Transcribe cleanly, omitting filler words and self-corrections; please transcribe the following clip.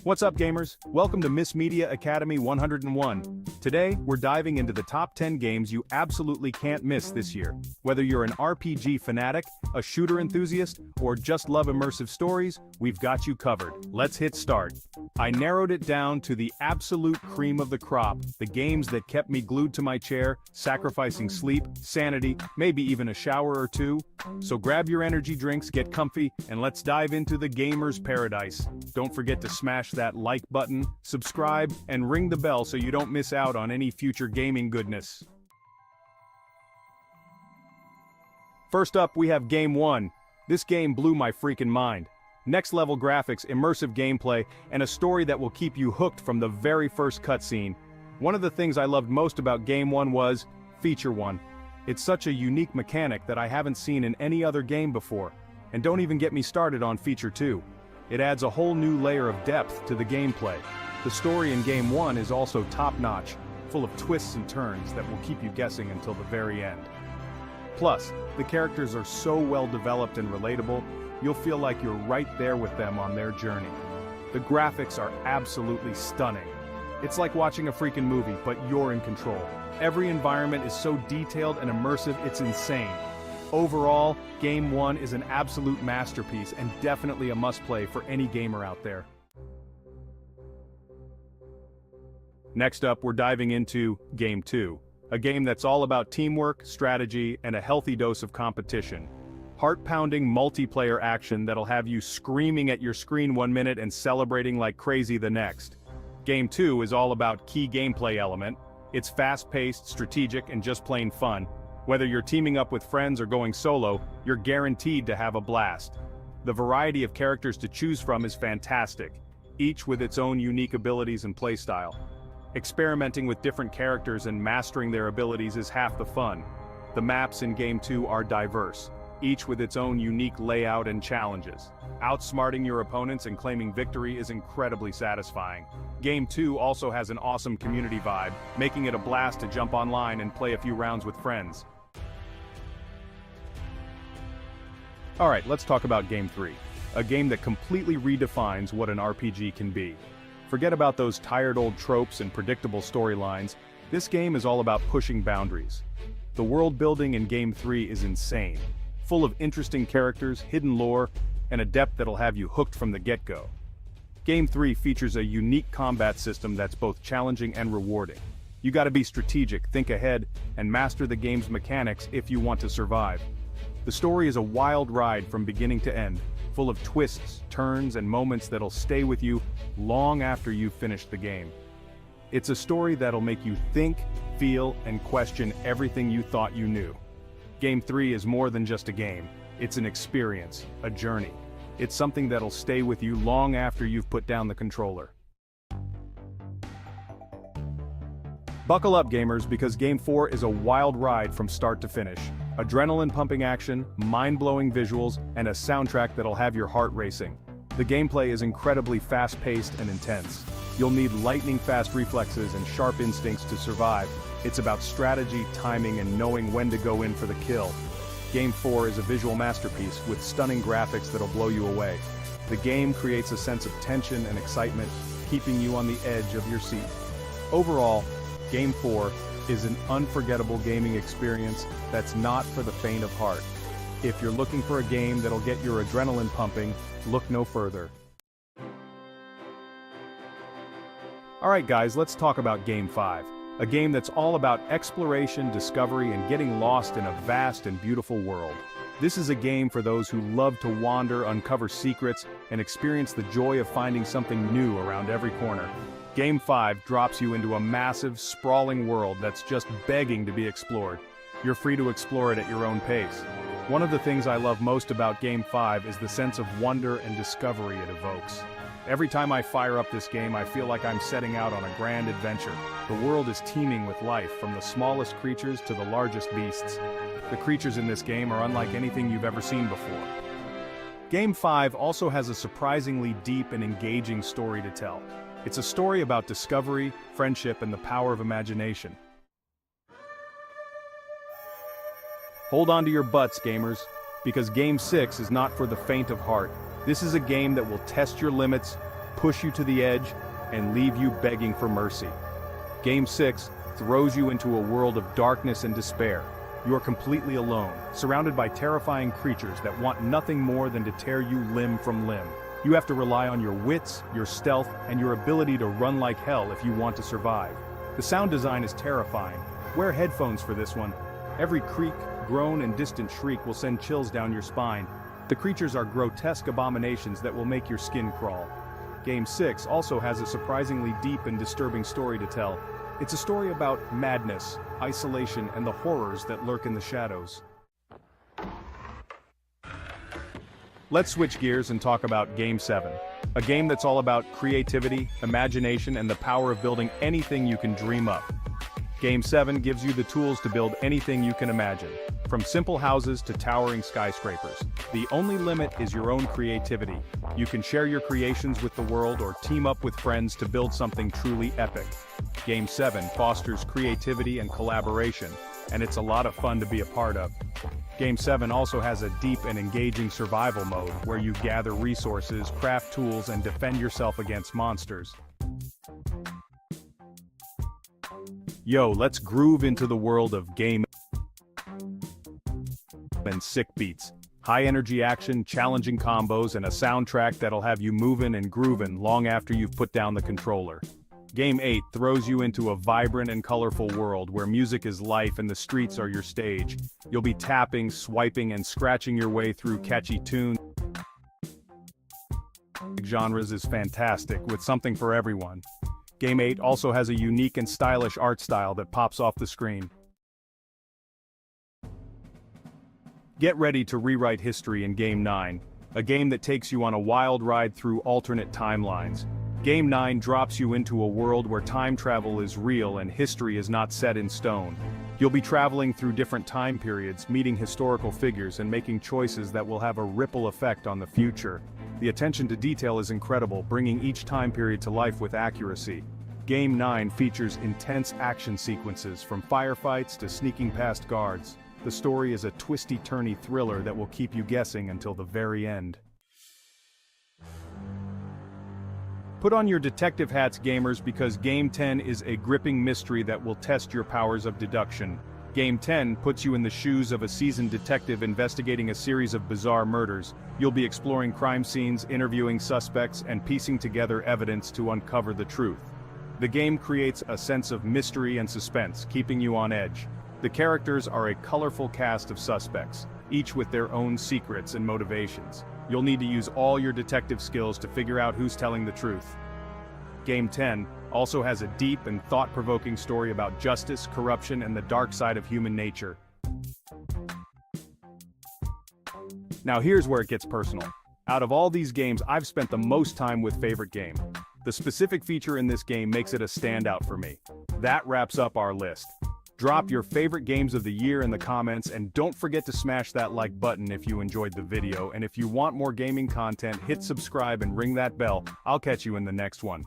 What's up, gamers? Welcome to Miss Media Academy 101. Today, we're diving into the top 10 games you absolutely can't miss this year. Whether you're an RPG fanatic, a shooter enthusiast, or just love immersive stories, we've got you covered. Let's hit start. I narrowed it down to the absolute cream of the crop, the games that kept me glued to my chair, sacrificing sleep, sanity, maybe even a shower or two. So grab your energy drinks, get comfy, and let's dive into the gamer's paradise. Don't forget to smash that like button, subscribe, and ring the bell so you don't miss out on any future gaming goodness. First up, we have Game 1. This game blew my freaking mind. Next level graphics, immersive gameplay, and a story that will keep you hooked from the very first cutscene. One of the things I loved most about Game 1 was Feature 1. It's such a unique mechanic that I haven't seen in any other game before. And don't even get me started on Feature 2. It adds a whole new layer of depth to the gameplay. The story in Game 1 is also top-notch, full of twists and turns that will keep you guessing until the very end. Plus, the characters are so well developed and relatable, you'll feel like you're right there with them on their journey. The graphics are absolutely stunning. It's like watching a freaking movie, but you're in control. Every environment is so detailed and immersive, it's insane. Overall, Game 1 is an absolute masterpiece and definitely a must-play for any gamer out there. Next up, we're diving into Game 2, a game that's all about teamwork, strategy, and a healthy dose of competition. Heart-pounding multiplayer action that'll have you screaming at your screen 1 minute and celebrating like crazy the next. Game 2 is all about key gameplay element. It's fast-paced, strategic, and just plain fun. Whether you're teaming up with friends or going solo, you're guaranteed to have a blast. The variety of characters to choose from is fantastic, each with its own unique abilities and playstyle. Experimenting with different characters and mastering their abilities is half the fun. The maps in Game 2 are diverse, each with its own unique layout and challenges. Outsmarting your opponents and claiming victory is incredibly satisfying. Game 2 also has an awesome community vibe, making it a blast to jump online and play a few rounds with friends. Alright, let's talk about Game 3, a game that completely redefines what an RPG can be. Forget about those tired old tropes and predictable storylines. This game is all about pushing boundaries. The world building in Game 3 is insane, full of interesting characters, hidden lore, and a depth that'll have you hooked from the get-go. Game 3 features a unique combat system that's both challenging and rewarding. You gotta be strategic, think ahead, and master the game's mechanics if you want to survive. The story is a wild ride from beginning to end, full of twists, turns, and moments that'll stay with you long after you've finished the game. It's a story that'll make you think, feel, and question everything you thought you knew. Game 3 is more than just a game. It's an experience, a journey. It's something that'll stay with you long after you've put down the controller. Buckle up, gamers, because Game 4 is a wild ride from start to finish. Adrenaline-pumping action, mind-blowing visuals, and a soundtrack that'll have your heart racing. The gameplay is incredibly fast-paced and intense. You'll need lightning-fast reflexes and sharp instincts to survive. It's about strategy, timing, and knowing when to go in for the kill. Game 4 is a visual masterpiece with stunning graphics that'll blow you away. The game creates a sense of tension and excitement, keeping you on the edge of your seat. Overall, Game 4 is an unforgettable gaming experience that's not for the faint of heart. If you're looking for a game that'll get your adrenaline pumping, look no further. Alright guys, let's talk about Game 5. A game that's all about exploration, discovery, and getting lost in a vast and beautiful world. This is a game for those who love to wander, uncover secrets, and experience the joy of finding something new around every corner. Game 5 drops you into a massive, sprawling world that's just begging to be explored. You're free to explore it at your own pace. One of the things I love most about Game 5 is the sense of wonder and discovery it evokes. Every time I fire up this game, I feel like I'm setting out on a grand adventure. The world is teeming with life, from the smallest creatures to the largest beasts. The creatures in this game are unlike anything you've ever seen before. Game 5 also has a surprisingly deep and engaging story to tell. It's a story about discovery, friendship, and the power of imagination. Hold on to your butts, gamers, because Game 6 is not for the faint of heart. This is a game that will test your limits, push you to the edge, and leave you begging for mercy. Game 6 throws you into a world of darkness and despair. You are completely alone, surrounded by terrifying creatures that want nothing more than to tear you limb from limb. You have to rely on your wits, your stealth, and your ability to run like hell if you want to survive. The sound design is terrifying. Wear headphones for this one. Every creak, groan, and distant shriek will send chills down your spine. The creatures are grotesque abominations that will make your skin crawl. Game 6 also has a surprisingly deep and disturbing story to tell. It's a story about madness, isolation, and the horrors that lurk in the shadows. Let's switch gears and talk about Game 7. A game that's all about creativity, imagination, and the power of building anything you can dream up. Game 7 gives you the tools to build anything you can imagine, from simple houses to towering skyscrapers. The only limit is your own creativity. You can share your creations with the world or team up with friends to build something truly epic. Game 7 fosters creativity and collaboration, and it's a lot of fun to be a part of. Game 7 also has a deep and engaging survival mode where you gather resources, craft tools, and defend yourself against monsters. Yo, let's groove into the world of Game and sick beats. High energy action, challenging combos, and a soundtrack that'll have you moving and grooving long after you've put down the controller. Game 8 throws you into a vibrant and colorful world where music is life and the streets are your stage. You'll be tapping, swiping, and scratching your way through catchy tunes. Genres is fantastic, with something for everyone. Game 8 also has a unique and stylish art style that pops off the screen. Get ready to rewrite history in Game 9, a game that takes you on a wild ride through alternate timelines. Game 9 drops you into a world where time travel is real and history is not set in stone. You'll be traveling through different time periods, meeting historical figures, and making choices that will have a ripple effect on the future. The attention to detail is incredible, bringing each time period to life with accuracy. Game 9 features intense action sequences, from firefights to sneaking past guards. The story is a twisty-turny thriller that will keep you guessing until the very end. Put on your detective hats, gamers, because Game 10 is a gripping mystery that will test your powers of deduction. Game 10 puts you in the shoes of a seasoned detective investigating a series of bizarre murders. You'll be exploring crime scenes, interviewing suspects, and piecing together evidence to uncover the truth. The game creates a sense of mystery and suspense, keeping you on edge. The characters are a colorful cast of suspects, each with their own secrets and motivations. You'll need to use all your detective skills to figure out who's telling the truth. Game 10 also has a deep and thought-provoking story about justice, corruption, and the dark side of human nature. Now here's where it gets personal. Out of all these games, I've spent the most time with Favorite Game. The specific feature in this game makes it a standout for me. That wraps up our list. Drop your favorite games of the year in the comments, and don't forget to smash that like button if you enjoyed the video, and if you want more gaming content, hit subscribe and ring that bell. I'll catch you in the next one.